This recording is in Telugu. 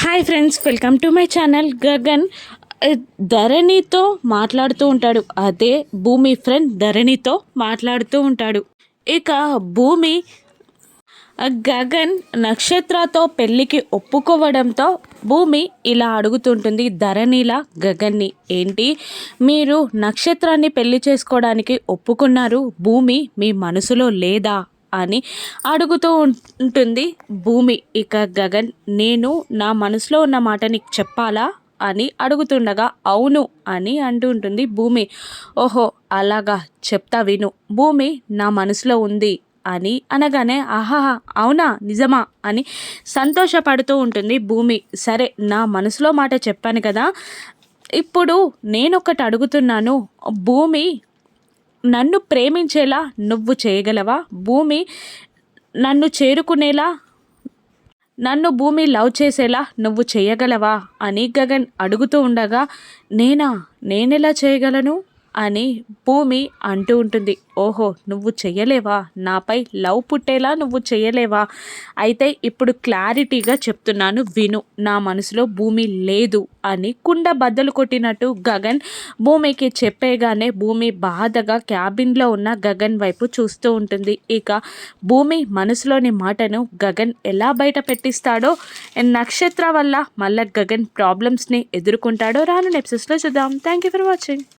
Hi friends, welcome to my channel. Gagan ధరణితో మాట్లాడుతూ ఉంటాడు. అదే భూమి ఫ్రెండ్ ధరణితో మాట్లాడుతూ ఉంటాడు. ఇక భూమి గగన్ నక్షత్రతో పెళ్ళికి ఒప్పుకోవడంతో భూమి ఇలా అడుగుతుంటుంది ధరణిలా గగన్ని, ఏంటి మీరు నక్షత్రాన్ని పెళ్లి చేసుకోవడానికి ఒప్పుకున్నారు, భూమి మీ మనసులో లేదా అని అడుగుతూ ఉంటుంది భూమి. ఇక గగన్, నేను నా మనసులో ఉన్న మాట నీకు చెప్పాలా అని అడుగుతుండగా అవును అని అంటూ ఉంటుంది భూమి. ఓహో అలాగా, చెప్తా విను. భూమి నా మనసులో ఉంది అని అనగానే ఆహా అవునా నిజమా అని సంతోషపడుతూ ఉంటుంది భూమి. సరే, నా మనసులో మాట చెప్పాను కదా, ఇప్పుడు నేనొకటి అడుగుతున్నాను. భూమి నన్ను ప్రేమించేలా నువ్వు చేయగలవా? భూమి నన్ను చేరుకునేలా, నన్ను భూమి లవ్ చేసేలా నువ్వు చేయగలవా అని గగన్ అడుగుతూ ఉండగా, నేనెలా చేయగలను అని భూమి అంటూ ఉంటుంది. ఓహో నువ్వు చెయ్యలేవా, నాపై లవ్ పుట్టేలా నువ్వు చెయ్యలేవా? అయితే ఇప్పుడు క్లారిటీగా చెప్తున్నాను విను. నా మనసులో భూమి లేదు అని కుండ బద్దలు కొట్టినట్టు గగన్ భూమికి చెప్పేగానే భూమి బాధగా క్యాబిన్లో ఉన్న గగన్ వైపు చూస్తూ ఉంటుంది. ఇక భూమి మనసులోని మాటను గగన్ ఎలా బయట పెట్టిస్తాడో, నక్షత్ర వల్ల మళ్ళీ గగన్ ప్రాబ్లమ్స్ని ఎదుర్కొంటాడో రాను ఎపిసోడ్స్లో చూద్దాం. Thank you for watching.